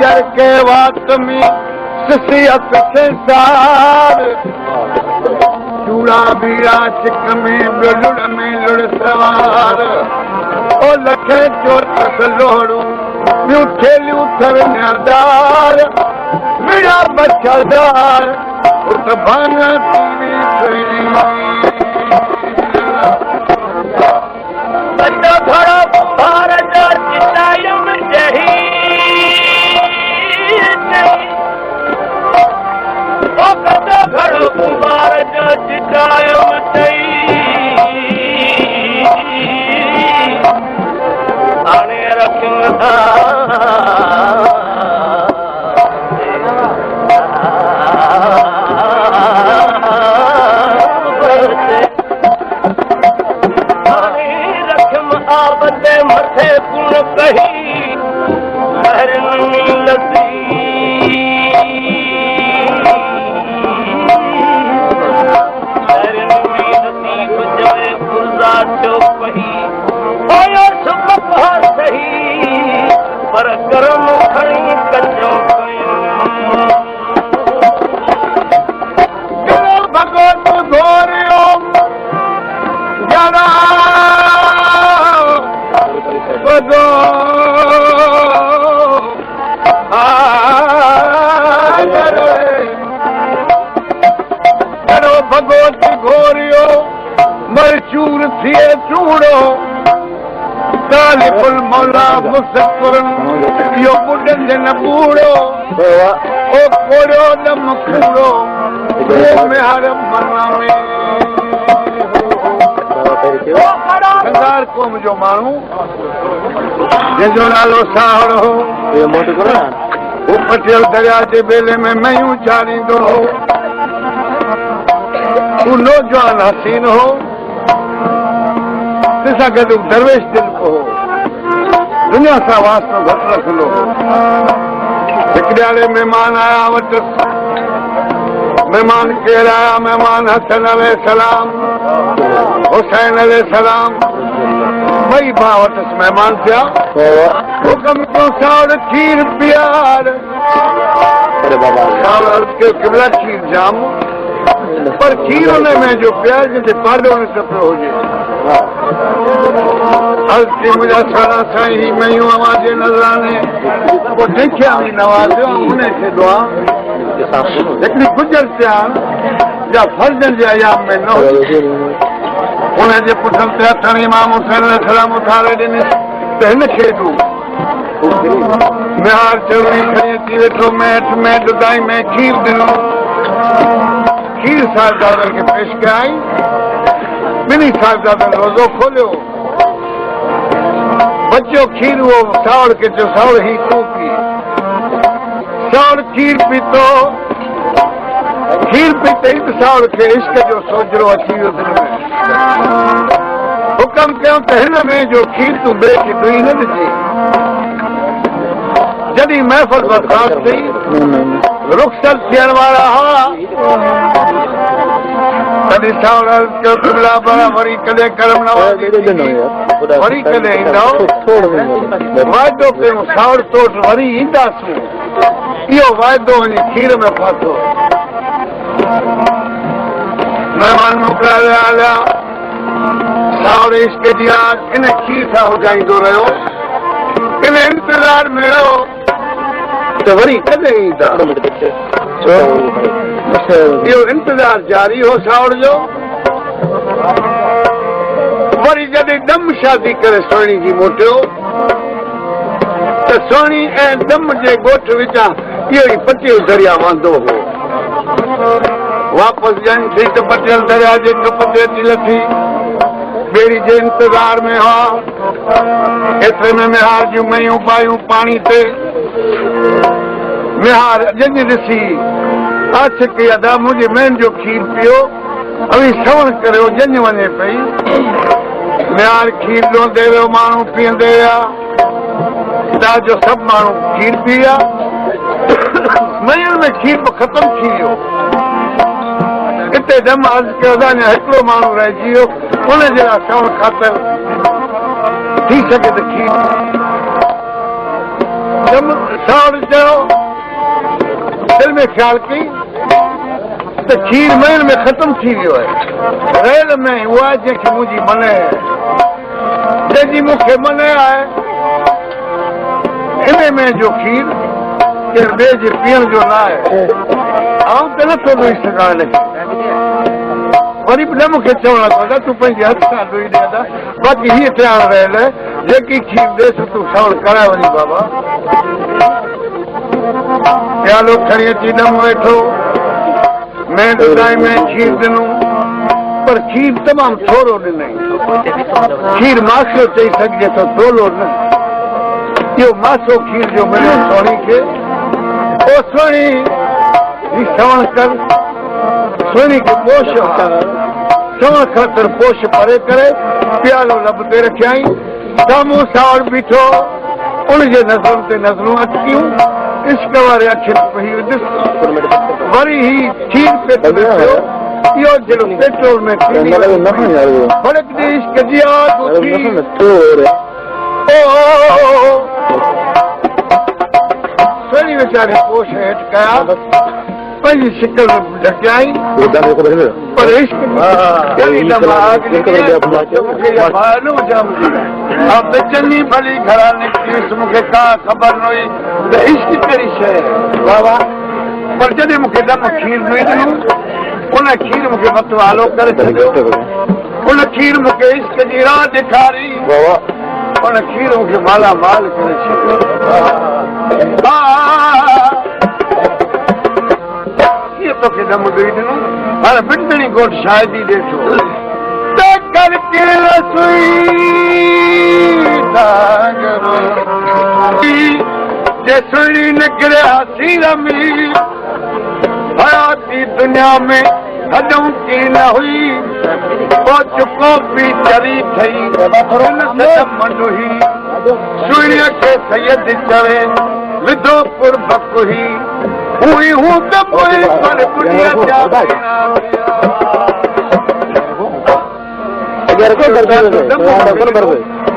जर के वात में सिसियत संसार तू बूढ़ा बीड़ा चिक में लुड़ में लुड़ सवार ओ लखे चोरस लोड़ू ॿियूं थेलियूं थर न्यादार बीड़ा बचदार उत भाना घड़ो कुंभार जो चिटायुम जही ओ कदो घड़ो कुंभार जो चिटायुम जही आने रखियो बंदे मथे पुण कही लहरनी लसी लहरनी लसी गुजरे गुरदा जो कही ओयो सुख पहाड़ सही पर करम खणी कंजो कयो भगवत घोरियो जरा भगवती घोरियो मरचूर थिए चूड़ो तालिबुल मौला मुसकुरन यो बुढ़न जन बूढ़ो ओ कोड़ो न मखूड़ो में हर मना में सरदार क़ौम जो माण्हू जंहिंजो नालो सावड़ो हो वो पटियल दरिया जे बेले में मयूं चाढ़ींदो हो वो नौजवान हसीन हो तंहिंसां गॾु दरवेश दिल को हो दुनिया सां वास्तो घटि रखंदो हो हिकु ॾियारे महिमान आया वटि मेहमान केरु आया मेहमान हसन अलैहिस्सलाम हुसैन अलैहिस्सलाम ॿई भाउ वटि महिमान थिया हुकम कयो सावड़ खीर पीआर सावड़ क़िबला खीर जाम पर खीर हुन में जो प्यार जिते पाॾो न पियो हुजे हल्की मुंहिंजा सारा साईं मयूं अवाजे नज़राने पोइ देखिया बि नवाज़ियो हुन खे दुआ हिकिड़ी गुजर थिया या फर्ज़नि जे अयाम में न हुजे हुनजे पुठनि ते हथनि इमाम हुसैन अलैहिस्सलाम उथारे ॾिनी त हिन खे ॾू निहार चवणी खणी अची वेठो मेठ में ॾुधाई में खीर ॾिनो खीर साहिबजादनि खे पेश कयाई ॿिन्ही साहिबजादनि रोज़ो खोलियो बचियो खीर उहो सावड़ खे चयो सावड़ ही तूं पी सावड़ खीर पीतो खीर पीते ई त सावड़ खे इश्क जो सोजरो अची वियो दिलि में हुकम कयो त हिन में जो खीर तूं ॿिए खे ॾुई न ॾिजे जॾहिं महफ़िल बर्खास्त थी रुख़सत थियण वारा हुआ तॾहिं सावड़ कयो क़िबला भला वरी कॾहिं करम नवाज़ी वरी कॾहिं ईंदव वाइदो कयूं सावड़ तोट वरी ईंदासूं इहो वाइदो वञी खीर में फाथो मेहमान मोकिलिया विया हलिया सावड़ इश्क जी आग इन खीर सां हुजाईंदो रहियो इन इंतज़ार में रहो त वरी कॾहिं ईंदा इहो इंतज़ार जारी हो सावड़ जो वरी जॾहिं दम शादी करे सुहिणी जी मोटियो त सुहिणी ऐं दम जे ॻोठ विचां इहो ई पटियल दरिया वांदो हो वापसि ॼण थी त पटियल दरिया जे कप ते अची लथी ॿेड़ी जे इंतज़ार में हुआ एतिरे में मिहार जूं मयूं पायूं पाणी ते मिहार ॼञ ॾिसी आशिकी अदा मुंहिंजे मेन जो खीर पियो अवी सवण करे ॼञ वञे पई मिहार खीर ॾोंदे वियो माण्हू पीअंदे विया जो सभु माण्हू खीर पी विया मयुनि में खीर ख़तमु थी वियो हिते दम अर्ज़ कयो अञा हिकिड़ो माण्हू रहिजी वियो उन जे लाइ सवण ख़ातिर थी सघे त खीर दम सावड़ चयो दिलि में ख़्यालु कई त खीर महल में ख़त्म थी वियो आहे। रेल में उहा जंहिंखे मुंहिंजी मने जंहिंजी मूंखे मने आहे इन में जो खीर केरु ॿिए जे पीअण जो न आहे। आउं त नथो ॾेई सघां वरी बि न मूंखे चवणो पवंदा तूं पंहिंजे हथ सां ॾोई ॾियंदा। बाक़ी हीअ तयार रहियल जेकी खीर ॾेसि तूं सवण कराए वञी बाबा। प्यालो खणी अची ॾम वेठो मैं ॾुधाई में खीर ॾिनो पर खीर तमामु थोरो ॾिनई। खीर मासो चई सघिजे थो थोरो न। इहो मासो खीर जो मिलियो सोणी खे। ओ सोणी ही सवण कर सोनी खे पोश सवण ख़ातिर पोश परे करे प्यालो लब ते रखियाई। साम्हूं सावड़ बीठो उनजे नज़रुनि ते नज़रूं अटकियूं। इश्क वारे अखियुनि पई ॾिस वरी ही खीर पेट में पियो। इहो जहिड़ो पेट्रोल में फड़क ॾे इश्क जी आग उथी। सोनी वीचारे पोश हेठि कया पंहिंजी शिकल में ढकियाई पर इश्क चङी भली घरां निकितीसि मूंखे का ख़बर न हुई त इश्क कहिड़ी शइ बाबा। पर जॾहिं मूंखे दम खीर ॾेई ॾिनो उन खीर मूंखे मथो आलो करे छॾियो। उन खीर मूंखे इश्क जी राह ॾेखारी। उन खीर मूंखे मालामाल करे छॾियो। तोखे दम ॾेई ॾिनो हाणे बिटणी घोट शायदि ई ॾेठो जे सुहिणी निकिरे हसी रमी हयाती दुनिया में हॾूं की न हुई। पोइ चुको पी चरी ठही मंडुही सुहिणीअ खे सैयद चवे विधो पुरबक हुई। हुई हूं त पोइ पर बुढ़िया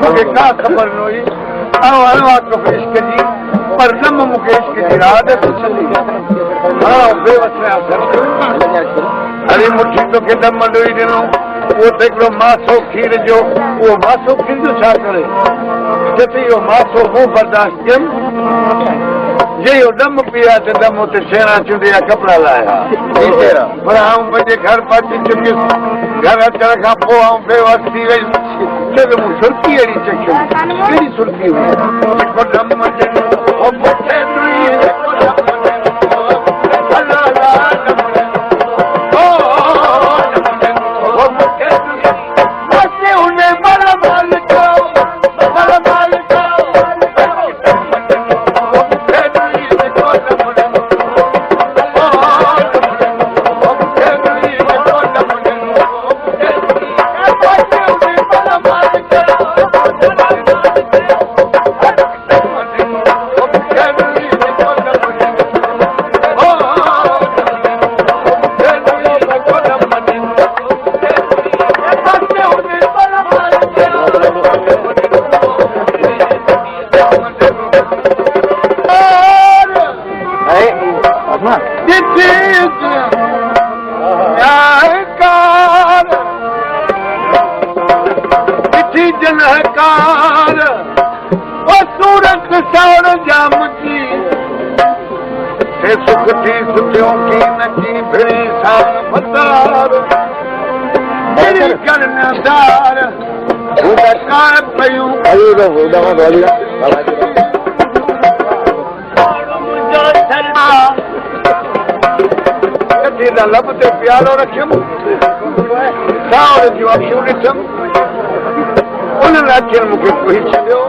मूंखे का ख़बर न हुई। तोखे इश्क जी पर दम मूंखे इश्क जी राह हरी मुठी तोखे दम ॾोई ॾिनो। उहो त हिकिड़ो मासो खीर जो उहो मासो खीर जो छा करे चए इहो मासो मूं बर्दाश्त कयुमि। जे इहो दम पिया त दम हुते छेणा चुंडी जा कपिड़ा लाया पर आऊं पंहिंजे घर पहुची चुकियुसि। घर अचण खां पोइ आऊं बेवस थी वयुसि छो त मूं सुर्खी अहिड़ी चखियुमि। कहिड़ी सुर्खी हुई जेको दम सुख थी सुठियों की नची भिड़ी सान फतार मेरी करनदार कार पयूं लब ते प्यालो रखियुमि सावड़ जूं अखियूं ॾिठुमि उन्हनि अखियुनि मूंखे कोई छॾियो।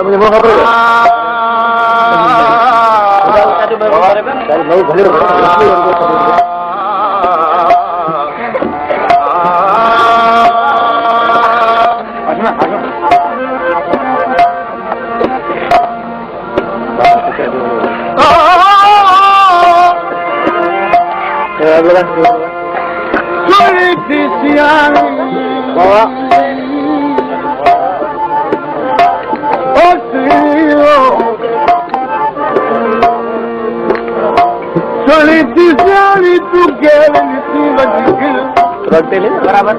मुझे वो खबर बराबर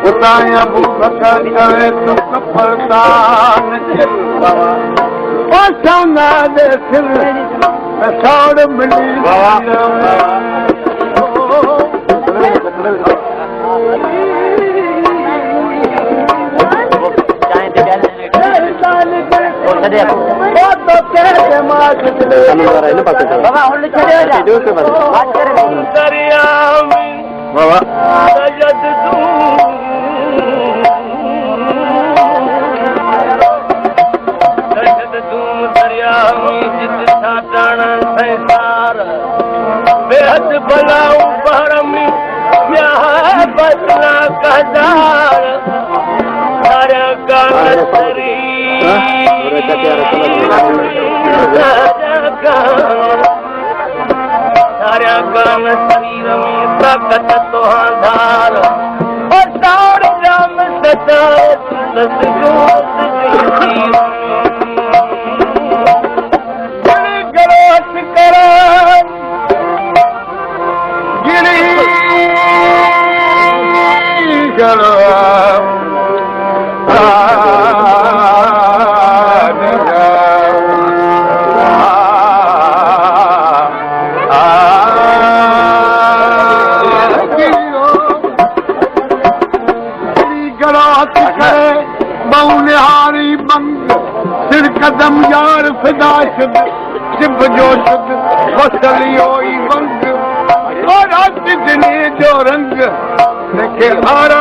उताया करे तो कपड़दान सोना दे सिर साड़ मिली बेहद भलाऊ बरमी बदला कदार सारा गान सरी सारा गान शरीर में ताकत तो धार और दौड़ जाम सदा कदम यार फिदा शुद शिव जो शुद वसलियो ई वंग और दिने जो रंग देखे हारा